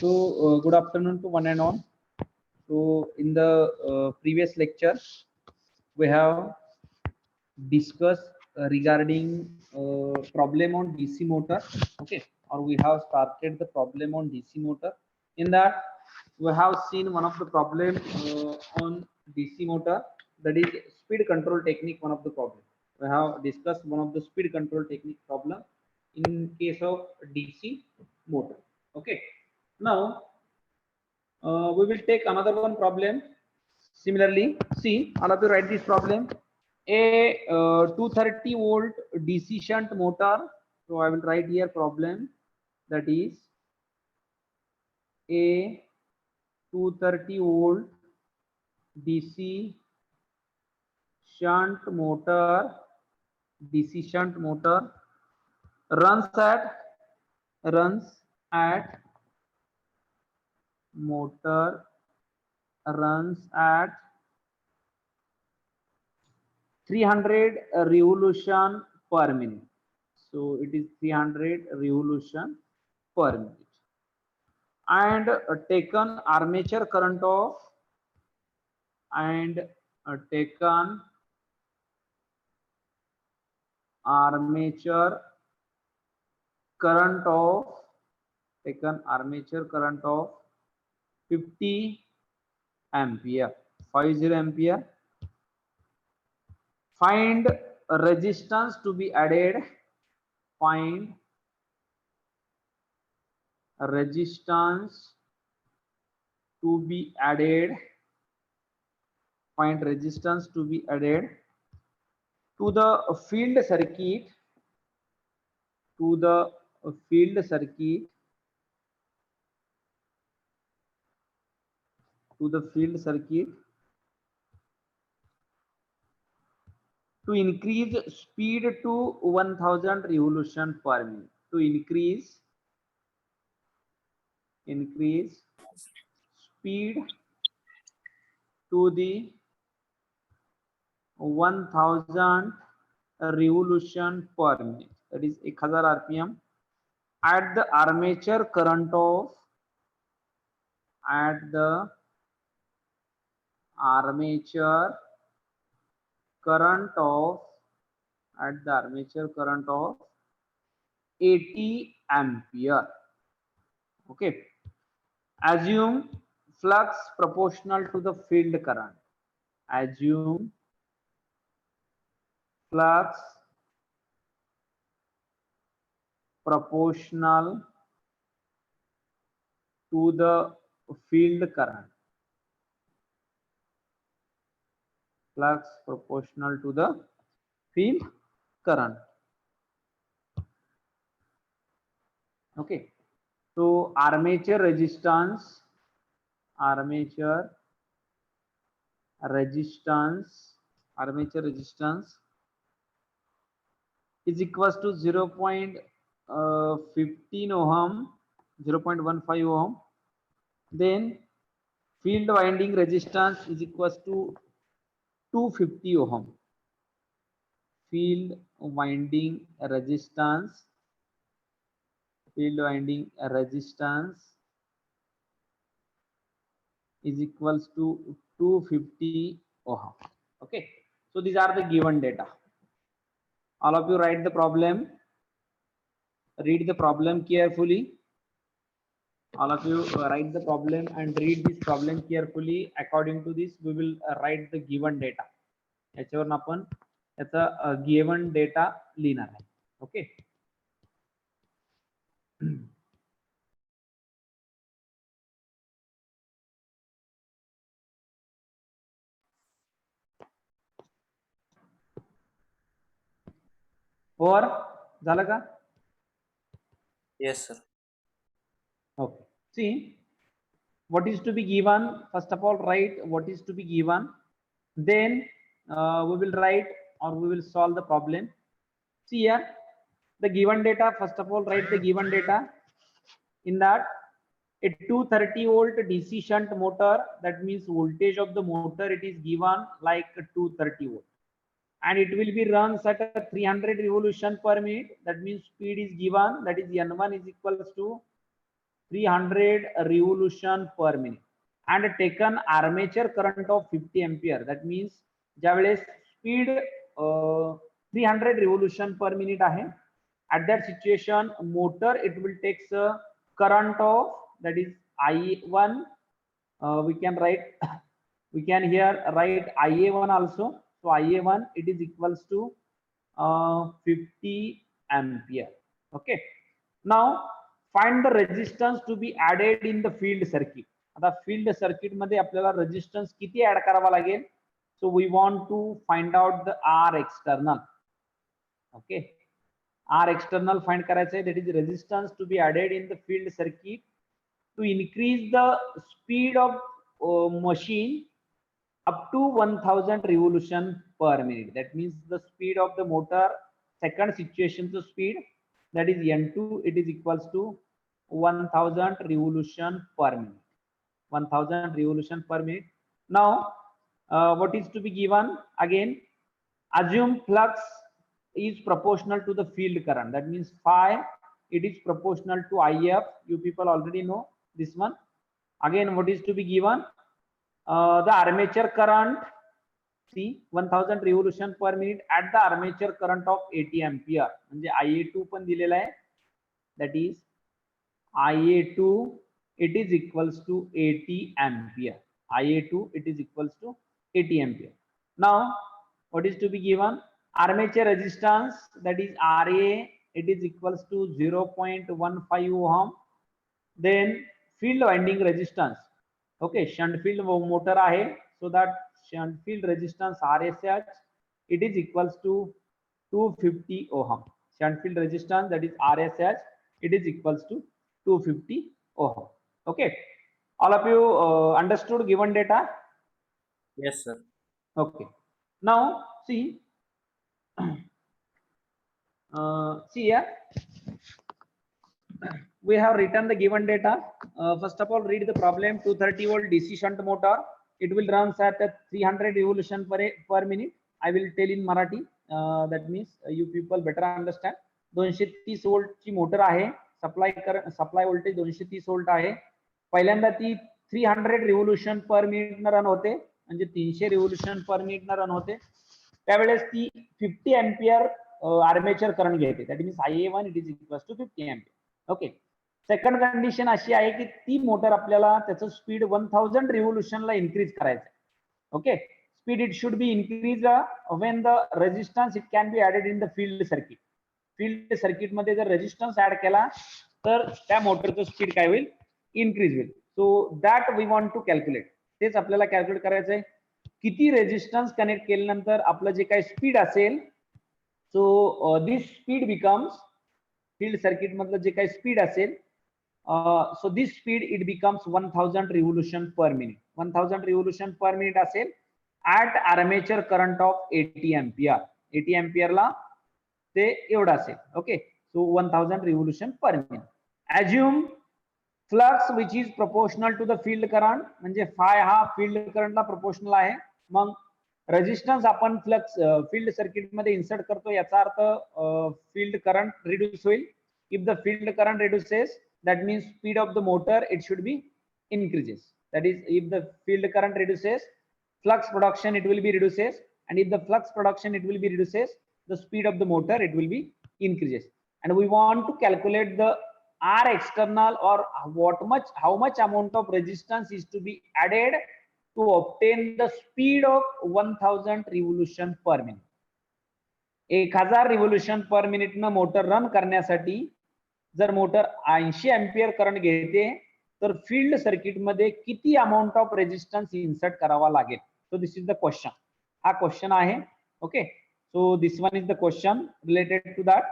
Good afternoon to one and all. So in the previous lecture, we have discussed regarding problem on DC motor. Okay, or we have started the problem on DC motor. In that, we have seen one of the problem on DC motor, that is speed control technique. One of the problem we have discussed, one of the speed control technique problem in case of DC motor. Okay, now we will take another one problem. Similarly, see, all of you write this problem. A 230 volt DC shunt motor. So I will write here problem, that is a 230 volt DC shunt motor. DC shunt motor runs at 300 revolution per minute. So it is 300 revolution per minute, and taken armature current of armature current of 50 ampere, 50 ampere. Find resistance to be added. Find resistance to be added. Find resistance to be added to the field circuit. To the field circuit. To the field circuit. To increase speed to 1000 revolution per minute. To increase speed to the 1000 revolution per minute, that is 1000 rpm, at the armature current of at the armature current of 80 ampere. Okay, assume flux proportional to the field current. Assume flux proportional to the field current. Flux proportional to the field current. Okay, so armature resistance is equals to 0.15 ohm, 0.15 ohm. Then field winding resistance is equals to 250 ohm. Field winding resistance is equals to 250 ohm. Okay, so these are the given data. All of you write the problem, read the problem carefully. All of you write the problem and read this problem carefully. According to this, we will write the given data. याच्यावर आपण याचा given data लिहिणार आहे. Okay. और झालं का? Yes, sir. Okay. See, what is to be given? First of all, write what is to be given. Then we will write or we will solve the problem. See here, the given data. First of all, write the given data. In that, a 230 volt DC shunt motor, that means voltage of the motor, it is given like 230 volt, and it will be runs at a 300 revolution per minute. That means speed is given, that is N1 is equals to 300 revolution per minute and taken armature current of 50 ampere, that means ज्यावेळेस speed 300 revolution per minute आहे, at that situation motor it will takes a current of, that is I1, we can here write IA1 also. So IA1 it is equals to 50 ampere. Okay, now find the resistance to be added in the field circuit. आता field circuit मध्ये आपल्याला resistance किती add करावा लागेल? So we want to find out the R external. Okay, R external find करायचं आहे, that is resistance to be added in the field circuit to increase the speed of machine up to 1000 revolution per minute. That means the speed of the motor, second situation to speed, that is N2, it is equals to 1000 revolution per minute. 1000 revolution per minute. Now what is to be given? Again, assume flux is proportional to the field current, that means phi it is proportional to IF. You people already know this one. Again, what is to be given? The armature current, see 1000 revolution per minute at the armature current of 80 ampere, म्हणजे IA2 पण दिलेला आहे, that is IA2 it is equals to 80 ampere. IA2 it is equals to 80 ampere. Now what is to be given? Armature resistance, that is RA, it is equals to 0.15 ohm. Then field winding resistance, okay, shunt field motor आहे, so that shunt field resistance RSH it is equals to 250 ohm. Shunt field resistance, that is RSH, it is equals to 250 ohm. Okay, all of you understood given data? Yes, sir. Okay, now see see here, we have written the given data. First of all, read the problem. 230 volt DC shunt motor, it will run at 300 revolution per minute. I will tell in Marathi, that means you people better understand. 230 volt ची motor आहे, supply voltage 230 volt आहे. पहिल्यांदा ती 300 revolution per minute न run होते, म्हणजे 300 revolution per minute न run होते. त्यावेळेस ती 50 ampere आर्मेचर करंट घेते, that means IA1 it is equals to 50 ampere. Okay, second condition अशी आहे की ती मोटर आपल्याला त्याचं स्पीड 1000 रिव्होल्यूशनला इन्क्रीज करायचं. Okay, speed it should be increase when the resistance it can be added in the field circuit. Field circuit मध्ये जर रेजिस्टन्स ऍड केला तर त्या मोटरचं स्पीड काय होईल? इन्क्रीज होईल. So that we want to calculate. तेच आपल्याला कॅल्क्युलेट करायचं आहे, किती रेजिस्टन्स कनेक्ट केल्यानंतर आपलं जे काही स्पीड असेल, so this speed becomes, field circuit मधलं जे काही स्पीड असेल, so this speed it becomes 1000 revolution per minute. 1000 revolution per minute असेल at armature current of 80 ampere. 80 अँपियरला ते एवढं असेल. Okay, so 1000 revolution per minute. Assume flux which is proportional to the field current, म्हणजे phi हा field करंटला proportional आहे. मग रेजिस्टन्स आपण फ्लक्स फील्ड सर्किट मध्ये इन्सर्ट करतो, याचा अर्थ फील्ड करंट रिड्यूस होईल. If the field current reduces, that means speed of the motor it should be increases. That is, if the field current reduces, flux production it will be reduces, and if the flux production it will be reduces, the speed of the motor it will be increases. And we want to calculate the R external, or how much amount of resistance is to be added to obtain the speed of 1000 revolution per minute. 1000 revolution per minute न motor run करण्यासाठी जर motor 80 ampere current घेते तर field circuit मध्ये किती amount of resistance insert करावा लागेल? So this is the question. हा क्वेश्चन आहे. Okay, so this one is the question related to that.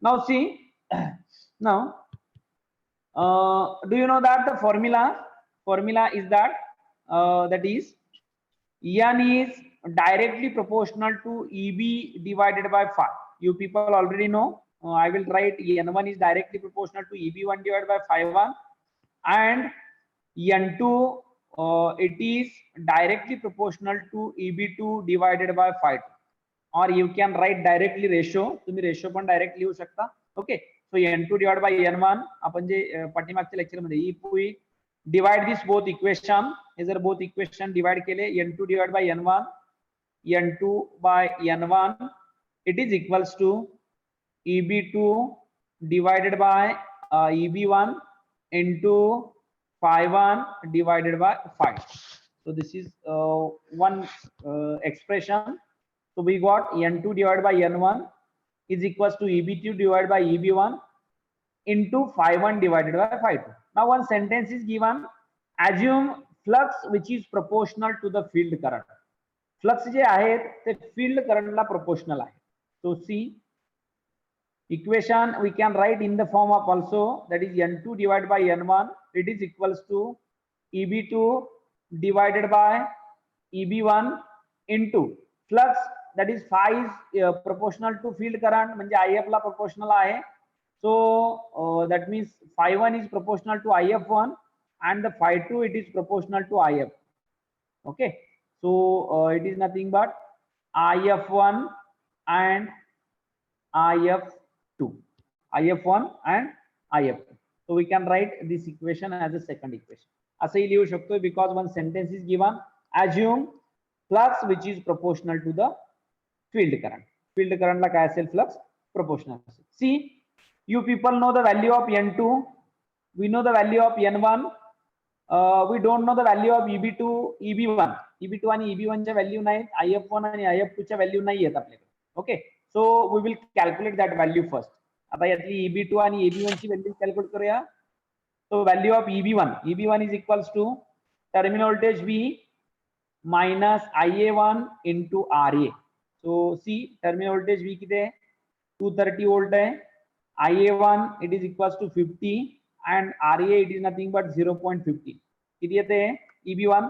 Now see, now do you know that the formula is that that is N is directly proportional to EB divided by phi. You people already know. I will write N1 is directly proportional to EB1 divided by phi1, and N2 it is directly proportional to EB2 divided by phi2, or you can write directly ratio. तुम्ही ratio पण direct लिहू शकता. Okay, so n2 divide by n1 आपण जे पाठीमागच्या lecture मध्ये if we divide this both equation, हे जर both equation divide केले n2 divide by n1 n2 by n1 it is equals to eb2 divided by eb1 into phi1 divided by phi. So this is one expression. So we got n2 divided by n1 is equals to eb2 divided by eb1 into phi1 divided by phi2. Now one sentence is given, assume flux which is proportional to the field current. Flux जे आहेत ते field करंटला proportional आहे. So see equation we can write in the form of also, that is n2 divided by n1 it is equals to eb2 divided by eb1 into flux, that is phi is proportional to field current म्हणजे if La proportional आहे. So that means phi1 is proportional to if1 and the phi2 it is proportional to if. Okay, so it is nothing but if1 and if2, if1 and if2. So we can write this equation as a second equation. असंही लिहू शकतो because one sentence is given, assume flux which is proportional to the field current. Field current ला काय असेल, flux proportional असेल. See, you people know the value of n2, we know the value of n1, we don't know the value of eb2 eb1. eb2 आणि eb1 च्या value नाहीत, if1 आणि if2 च्या value नाही आहेत आपल्याकडे. Okay, so we will calculate that value first. आता यातली eb2 आणि eb1 ची व्हॅल्यू कॅल्क्युलेट करूया. So value of eb1 is equals to terminal voltage v minus ia1 into ra. So see terminal voltage v किती आहे, 230 volt आहे. ia1 it is equals to 50 and ra it is nothing but 0.50. किती येते eb1,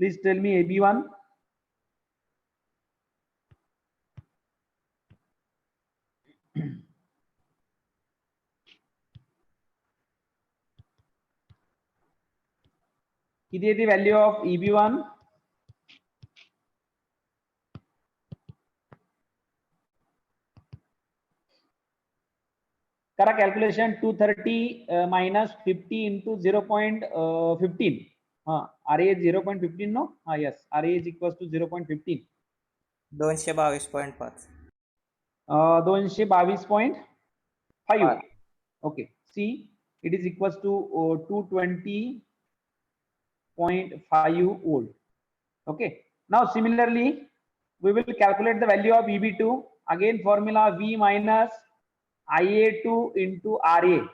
please tell me eb1. किती येते value of eb1? करा calculation. 230 minus 50 into 0.15. RA is 0.15, no? Yes, RA is equals to 0.15. 222.5. 222.5. Okay, see, it is equals to 220.5 volt. Okay, now similarly we will calculate the value of eb2. Again formula v minus ia2 into ra.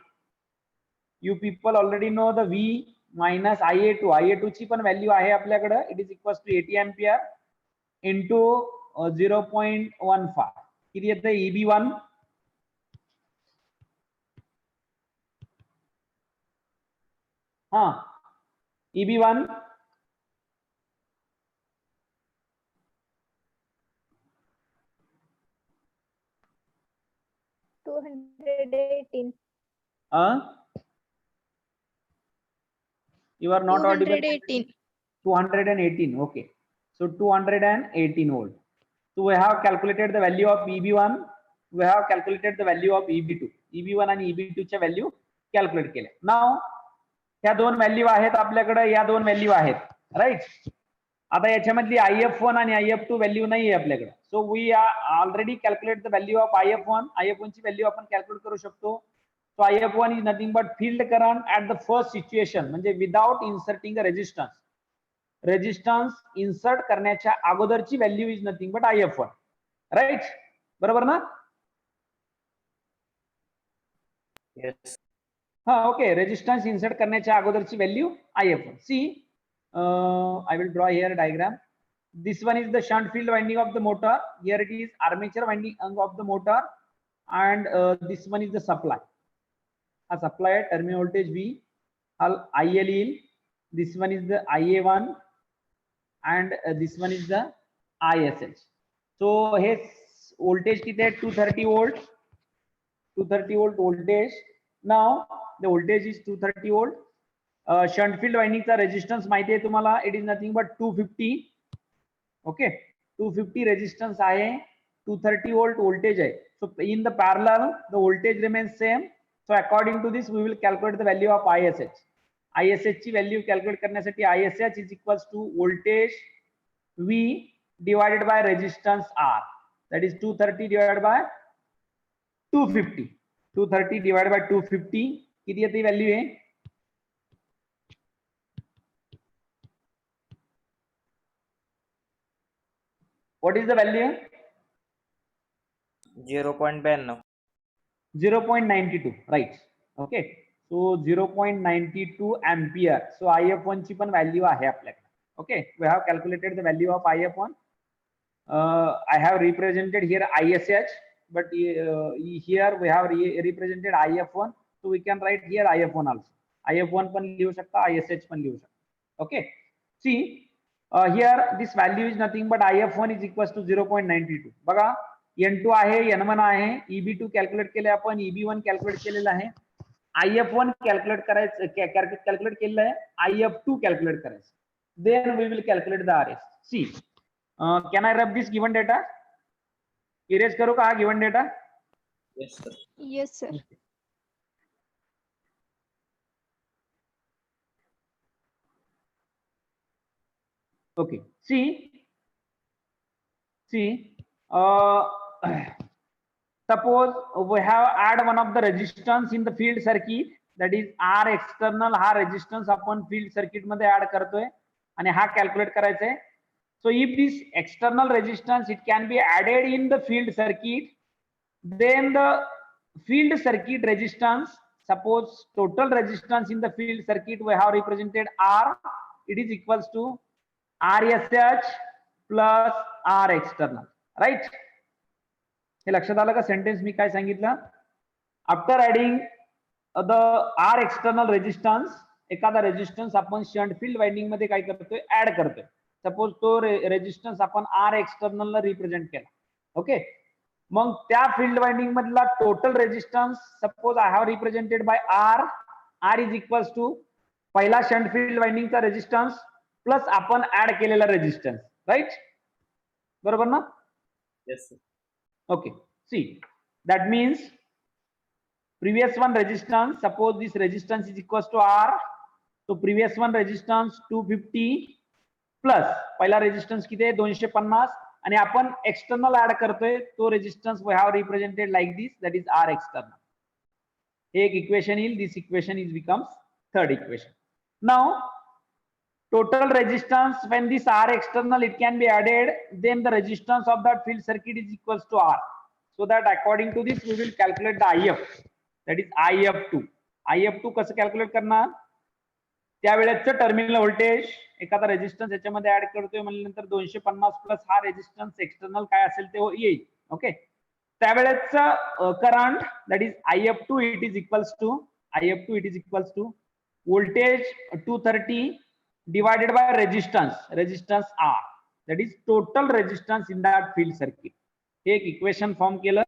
You people already know the v minus ia2. ia2 ची पण value आहे आपल्याकडे, it is equals to 80 ampere into 0.15. किती येते eb1? eb1 218. You are not audible. 218. 218. Okay, so 218 volt. So we have calculated the value of eb1, we have calculated the value of eb2. eb1 आणि eb2 च्या value calculate केल्या. नाव ह्या दोन value आहेत आपल्याकडे, या दोन व्हॅल्यू आहेत, राईट. आता याच्यामधली if1 आणि if2 व्हॅल्यू नाही आहे आपल्याकडे. So we already calculate the value of if1 ची व्हॅल्यू आपण कॅल्क्युलेट करू शकतो. So if1 is nothing but field current at the first situation, म्हणजे without inserting a resistance. Resistance insert करण्याच्या अगोदरची value is nothing but if1, right. बरोबर ना? Yes. Okay, resistance insert करण्याच्या अगोदरची value if1. See, I will draw here a diagram. This one is the shunt field winding of the motor. Here it is armature winding of the motor, and this one is the supply. A supply terminal voltage V, IL. This one is the IA1, and this one is the ISH. So his voltage किती आहे? 230 volt. 230 volt voltage. Now the voltage is 230 volt. Shunt field वाइंडिंगचा resistance माहिती आहे तुम्हाला, it is nothing but 250. Okay, 250 resistance आहे, 230 volt voltage आहे. So in the parallel, the voltage remains same. So according to this, we will calculate the value of ISH. ISH ची value calculate करण्यासाठी ISH is equals to voltage V divided by resistance R. That is 230 divided by 250. 230 divided by 250 किती येते value आहे? What is the value? 0.92. 0.92, right? Okay. So 0.92 ampere. So IF1 ची पण value आहे आपल्याकडे. Okay. We have calculated the value of IF1. I have represented here ISH, but here we have represented IF1. So we can write here IF1 also. IF1 पण लिहू शकता, ISH पण लिहू शकता. Okay. See, here this value is nothing but IF1 is equals to 0.92. बघा, N2 आहे, N1 आहे, EB2 calculate केले आपण, EB1 कॅल्क्युलेट केलेला आहे, IF1 कॅल्क्युलेट करायचं, कॅल्क्युलेट केलेलं आहे, IF2 कॅल्क्युलेट करायचं. Then we will calculate the RS. See, can I rub this given data? Erase करू का हा given data? Yes, sir. Yes, sir. Okay. See, suppose we have add one of the resistance in the field circuit, that is R external. हा resistance आपण field circuit मध्ये add करतोय आणि हा calculate करायचा आहे. So if this external resistance it can be added in the field circuit, then the field circuit resistance, suppose total resistance in the field circuit we have represented R, it is equals to RSH plus R external, right? हे लक्षात आलं का sentence मी काय सांगितलं? After adding the R external resistance, एखादा resistance आपण shunt field winding मध्ये काय करतोय, ऍड करतोय. सपोज तो रेजिस्टन्स आपण R external ला रिप्रेझेंट केला. ओके, मग त्या फील्ड वाइंडिंग मधला total resistance suppose I have represented by R is equals to पहिला शंट फील्ड वाइंडिंगचा रेजिस्टन्स प्लस आपण ऍड केलेला रेजिस्टन्स, राइट? बरोबर ना? Yes, sir. Okay, see, that means previous one resistance, suppose this resistance is equals to R, so previous one resistance 250 plus पहिला resistance किती आहे 250 आणि आपण external add करतोय, तो resistance we have represented like this, that is R external. एक equation येईल, this equation is becomes third equation. Now total resistance, when this R external it can be added, then the resistance of that field circuit is equals to R. So that according to this we will calculate the IF, that is IF2. IF2 कसं calculate करणार? त्यावेळेचं terminal voltage एखादा resistance याच्यामध्ये add करतोय म्हणल्यानंतर 250 plus हा resistance external काय असेल ते येईल. ओके, त्यावेळेचं current, that is IF2, it is equals to voltage 230 divided by resistance R, that is total resistance in that field circuit. एक इक्वेशन फॉर्म केलं.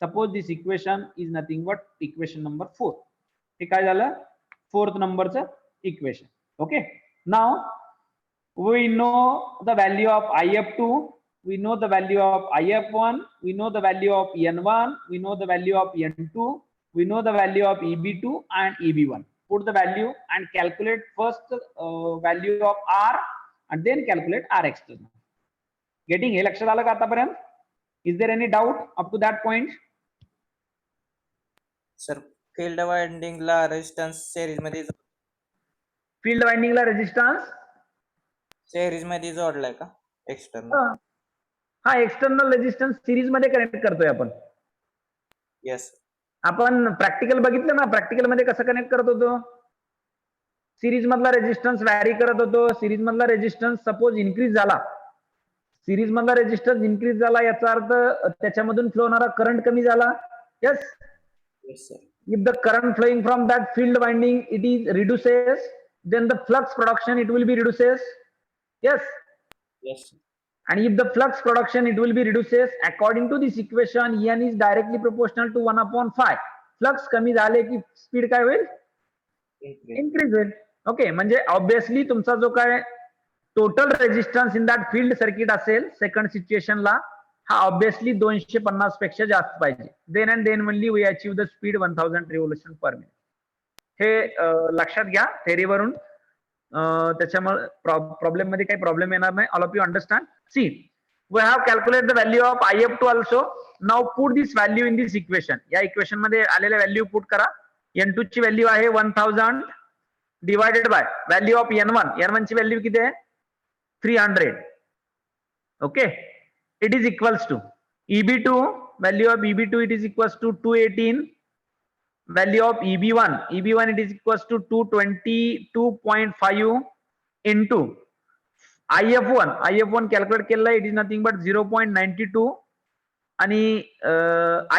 Suppose this equation is nothing but equation number 4. हे काय झालं? Fourth नंबरचं equation. Okay, now we know the value of IF2, we know the value of IF1, we know the value of N1, we know the value of N2, we know the value of EB2 and EB1. Put the value and calculate first value of R and then calculate R external. Getting हे लक्षात आलं का आतापर्यंत? Is there any doubt up to that point? Sir, field winding La resistance series मध्ये Field winding ला resistance series मध्ये जोडलाय का external? हा external resistance series मध्ये connect करतोय आपण. Yes. आपण प्रॅक्टिकल बघितलं ना, प्रॅक्टिकल मध्ये कसं कनेक्ट करत होतो? सिरीज मधला रेजिस्टन्स व्हॅरी करत होतो. सिरीज मधला रेजिस्टन्स सपोज इन्क्रीज झाला, सिरीज मधला रेजिस्टन्स इन्क्रीज झाला याचा अर्थ त्याच्यामधून फ्लो होणारा करंट कमी झाला. Yes, Yes, sir. if the current flowing from that field winding it is reduces, then the flux production it will be reduces. Yes, Yes, sir. and if the flux production it will be reduces, according to this equation n is directly proportional to 1/5. Flux कमी झाले की speed काय होईल? Increase. Increase होईल. Okay, म्हणजे obviously तुमचा जो काय total resistance in that field circuit असेल सेकंड सिच्युएशनला, हा ऑब्विसली 250 पेक्षा जास्त पाहिजे. देन अँड देन म्हणली we achieve the speed 1000 revolution per minute. हे लक्षात घ्या थेरीवरून. त्याच्यामुळे प्रॉब्लेम मध्ये काही प्रॉब्लेम येणार नाही. All of you understand. See we have calculate the value of IF2 also. Now put this value in this equation. या इक्वेशन मध्ये आलेल्या व्हॅल्यू पुट करा. N2 ची व्हॅल्यू आहे 1000 divided by value of N1. N1 ची value किती आहे 300. Okay. It is equals to EB2, value of EB2 it is equals to 218, value of EB1 it is equals to 222.5 into IF1 calculate केलेला it is nothing but 0.92 आणि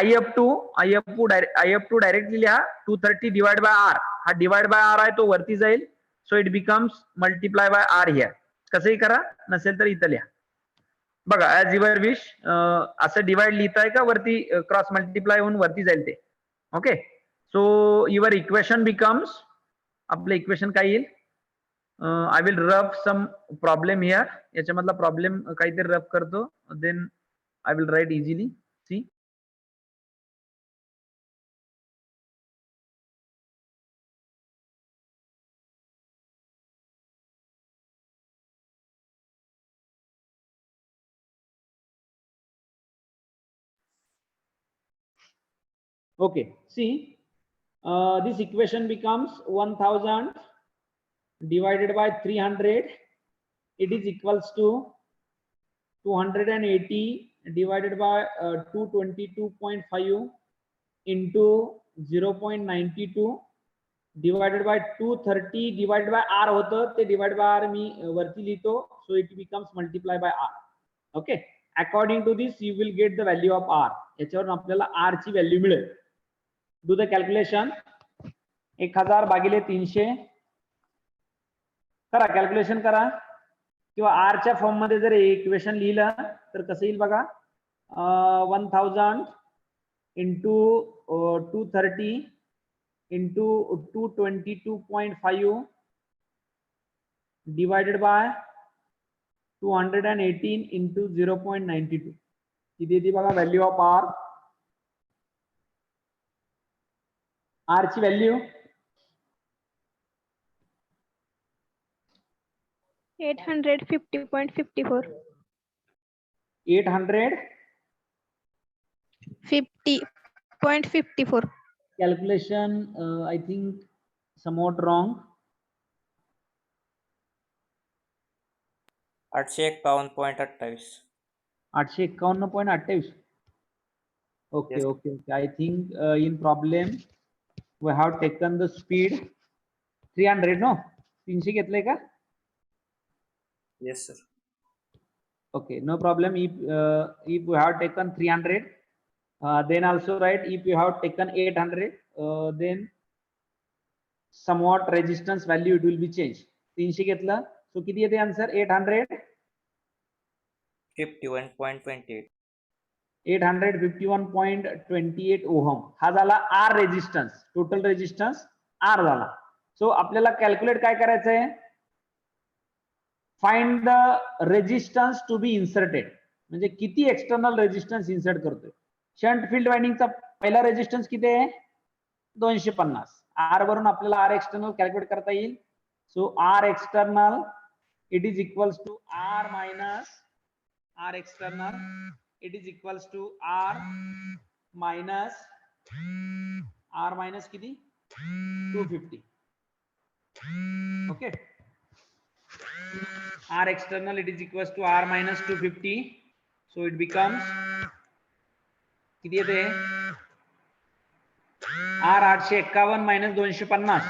IF2 directly लिहा 230 divide by R. हा divide by R आहे तो वरती जाईल. So it becomes multiply by R here. कसंही करा, नसेल तर इथं लिहा. बघा ऍज युअर विश. असं डिवाइड लिहिताय का वरती क्रॉस मल्टिप्लाय होऊन वरती जाईल ते. Okay. So your equation becomes, आपलं इक्वेशन काय येईल, I will rough some problem here. याच्यामधला प्रॉब्लेम काहीतरी रफ करतो, then I will write easily. See okay, see this equation becomes 1000 divided by 300. It is equals to 280 divided by 222.5 into 0.92 divided by 230 divided by R होतं, ते divided by R मी वरती लिहितो. So it becomes multiply by R. Okay. According to this you will get the value of R. याच्यावरून आपल्याला R ची value मिळेल. Do the calculation. 1000 भागिले 300 करा, कॅल्क्युलेशन करा. किंवा R च्या फॉर्म मध्ये जर इक्वेशन लिहिलं तर कसं येईल बघा. 1000 into 230 into 222.5 divided by 218 into 0.92. किती येते बघा व्हॅल्यू ऑफ R. R ची value 850.54. 850.54. 50.54. Calculation I think somewhat wrong. 851.28. 851.28. Okay, Yes. okay. I think in problem we have taken the speed 300. No, 300 घेतलंय का? Yes, sir. Okay, no problem. If we have taken 300, then also right. If you have taken 800, then somewhat resistance value it will be changed. 300 घेतलं, so किती येते answer? 51.28. 851.28 ohm. हा झाला R resistance. Total resistance R झाला. So आपल्याला calculate काय करायचं आहे, find the resistance to be inserted. म्हणजे किती एक्सटर्नल रेजिस्टन्स इन्सर्ट करतोय. शंट फील्ड वाइंडिंगचा पहिला रेजिस्टन्स किती आहे 250. R वरून आपल्याला R एक्सटर्नल कॅल्क्युलेट करता येईल. So R external it is equals to R minus R external, it is equals to R minus किती 250. Okay. R external it is equals to R minus 250. So it becomes किती येते R 851 minus 250.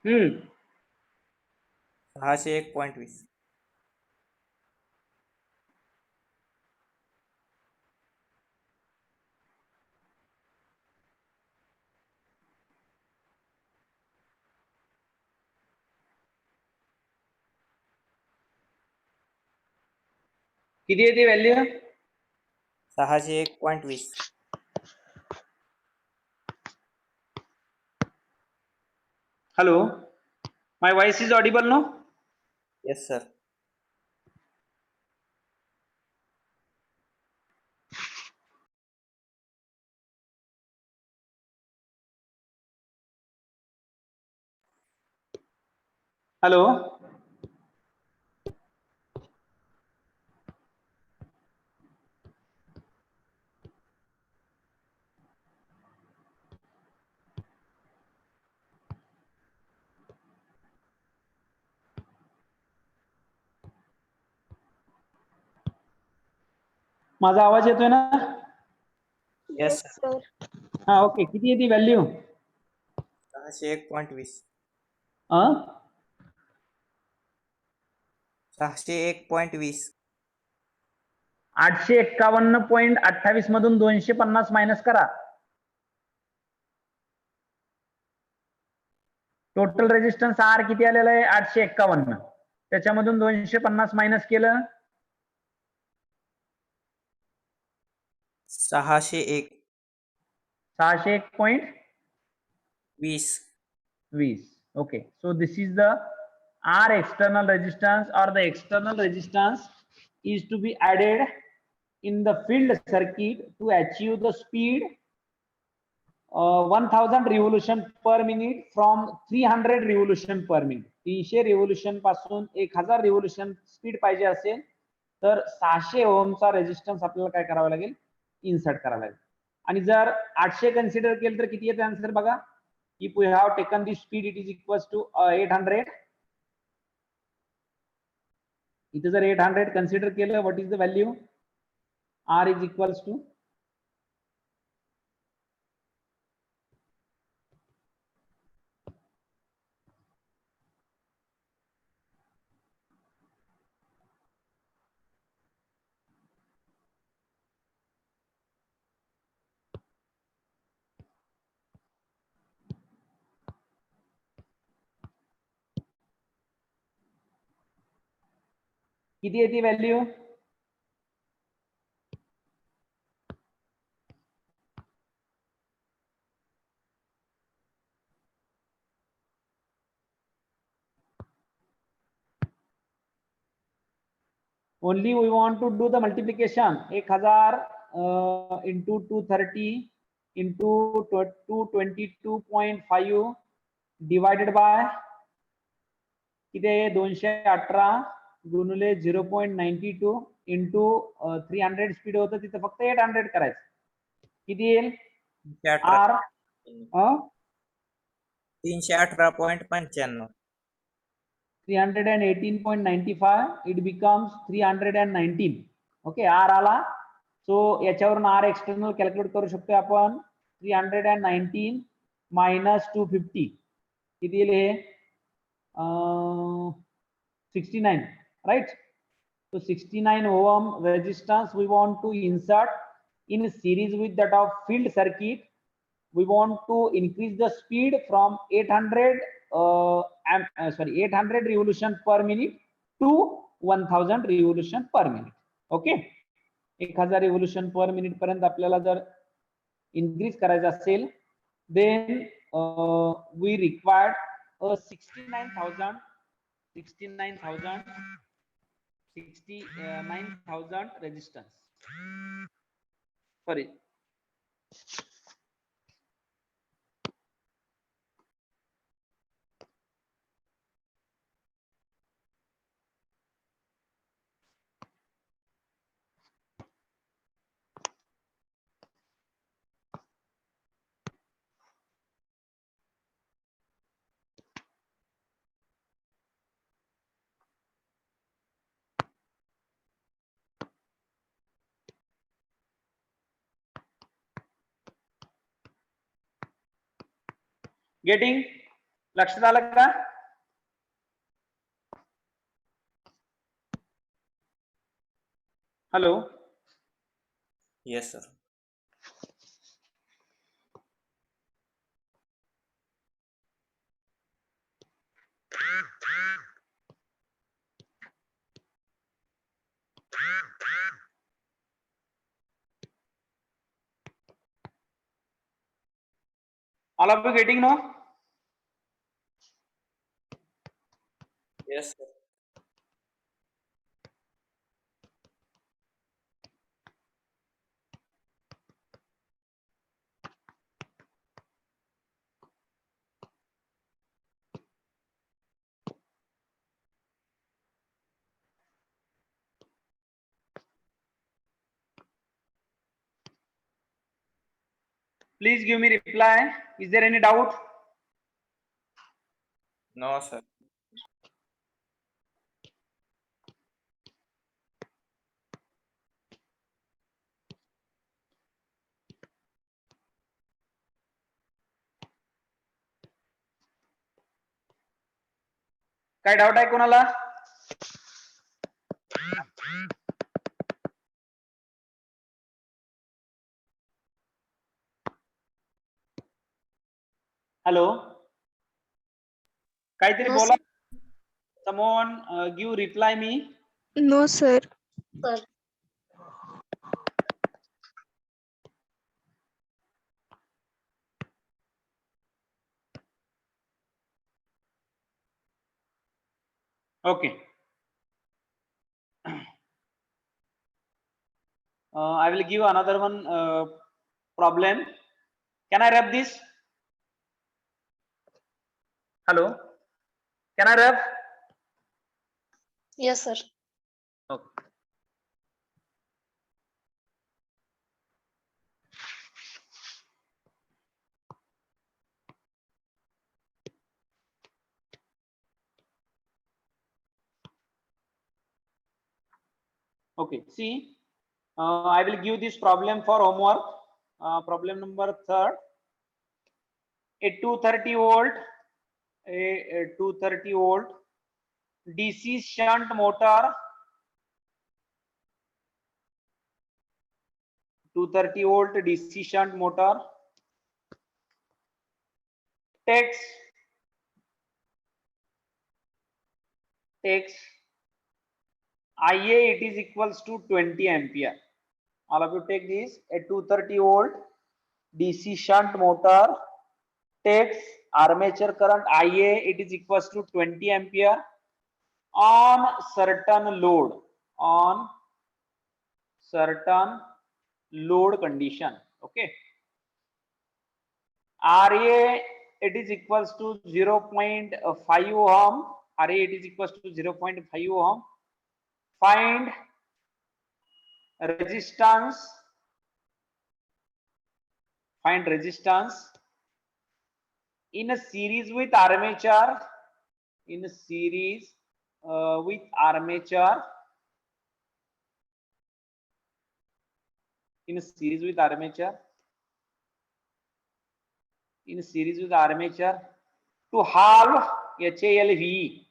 Hmm. 601.20. किती आहे ती value? 601.20. Hello, my voice is audible no? Yes sir. Hello, माझा आवाज येतोय ना? येस Yes, सर. sir. हा, ओके. किती आहे ती व्हॅल्यू? 601.20. 601.20. 851.28 मधून 250 मायनस करा. टोटल रेजिस्टन्स आर किती आलेला आहे? 851. त्याच्यामधून 250 मायनस केलं 601. 601.20. Okay, so this is the R external resistance, or the external resistance is to be added in the field circuit to achieve the speed 1000 revolution per minute from 300 revolution per minute. 300 revolution पासून 1000 revolution speed पाहिजे असेल तर 600 ओहमचा resistance आपल्याला काय करावा लागेल? Insert करावा लागेल. आणि जर 800 कन्सिडर केलं तर किती येते आन्सर बघा. If we have taken the speed, it is equals to 800. इथे जर 800 कन्सिडर केलं, what is the value? R is equals to किती आहे ती value? Only we want to do the multiplication. 1000 into 230 into 222.5 divided by किती आहे? 218 गुणिले 0.92 into 300 speed होतं, तिथं फक्त 800 करायचं. किती येईल? R 318.95. 318.95. It becomes 319. Okay, R आला. सो याच्यावरून R एक्सटर्नल कॅल्क्युलेट करू शकतो आपण. 319 मायनस 250 किती येईल हे? 69, right? So 69 ohm resistance we want to insert in series with that of field circuit. We want to increase the speed from 800 revolution per minute to 1000 revolution per minute. Okay, 1000 revolution per minute पर्यंत आपल्याला जर increase करायचं असेल, then we required a 69,000 resistance. Sorry. Getting? लक्षात आलं का? Hello, yes sir. All of you getting now? Yes, sir. Please give me reply. Is there any doubt? No, sir. काय doubt आहे कोणाला? हॅलो, काहीतरी No, बोला. Someone give reply me. No, sir. Okay. I will give another one problem. Can I rub this? Hello. Can I rub? Yes, sir. Okay. Okay. See, I will give this problem for homework. Problem number 3. A 230 volt, a 230 volt DC shunt motor, 230 volt DC shunt motor takes IA, it is equals to 20 ampere. All of you take this. A 230 volt DC shunt motor takes armature current IA, it is equals to 20 ampere on certain load, on certain load condition. Okay. RA, it is equals to 0.5 ohm. RA, it is equals to 0.5 ohm. Find resistance. Find resistance in a series with armature. In a series with armature. In a series with armature. In a series with armature to halve HALV,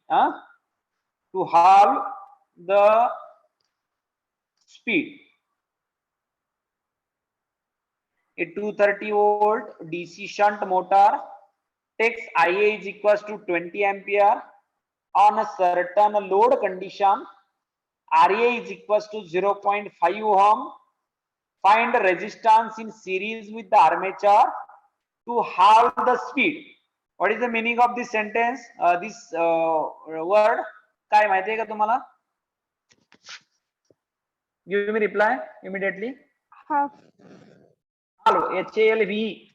to halve the speed. A 230 volt DC shunt motor takes IA is equals to 20 ampere on a certain load condition. RA is equals to 0.5 ohm. Find resistance in series with the armature to halve the speed. What is the meaning of this sentence? This word काय माहिती आहे का तुम्हाला? Give me reply immediately. Half. Halve, HALV.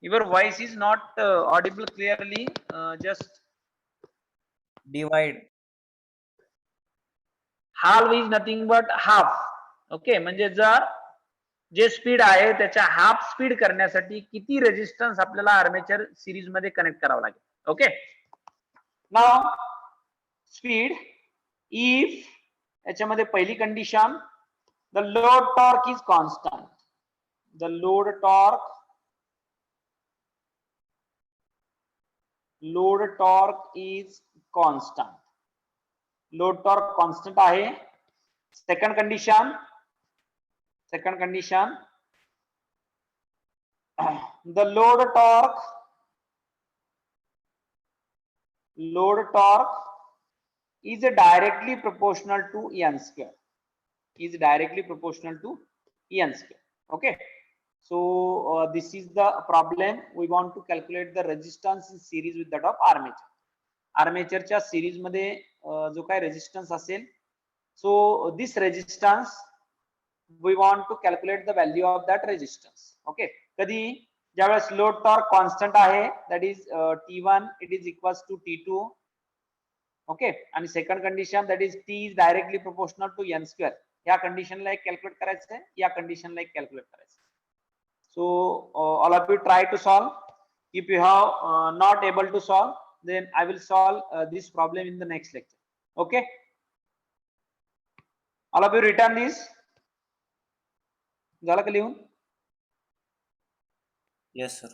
Your voice is not audible clearly. Just Divide. halve is nothing but half. Okay, म्हणजे जर जे speed आहे त्याच्या half speed करण्यासाठी किती रेजिस्टन्स आपल्याला आर्मेचर सिरीज मध्ये कनेक्ट करावं लागेल. ओके, नाउ स्पीड इफ याच्यामध्ये पहिली condition the load torque is constant. The load torque is constant. Load torque constant आहे. Second condition the load torque is directly proportional to n square. is directly proportional to n square. Okay, so this is the problem. We want to calculate the resistance in series with that of armature. आर्मेचरच्या series मध्ये जो काय resistance असेल, so this resistance we want to calculate the value of that resistance. Okay, कधी ज्यावेळेस load torque constant आहे, that is T1 it is equals to T2. Okay, आणि second condition that is T is directly proportional to n square. या कंडिशनला एक calculate करायचं आहे, या कंडिशनला एक कॅल्क्युलेट करायचं. So all of you try to solve. If you have not able to solve, then I will solve this problem in the next lecture. Okay, all of you return this. झालं का लिहून? Yes, sir.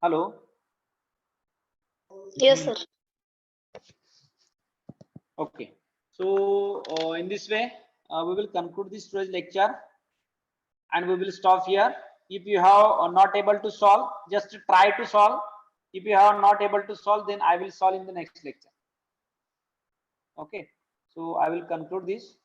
Hello. Yes, sir. Okay, so in this way we will conclude this today's lecture and we will stop here. If you have not able to solve, just try to solve. If you are not able to solve, then I will solve in the next lecture. Okay, so I will conclude this.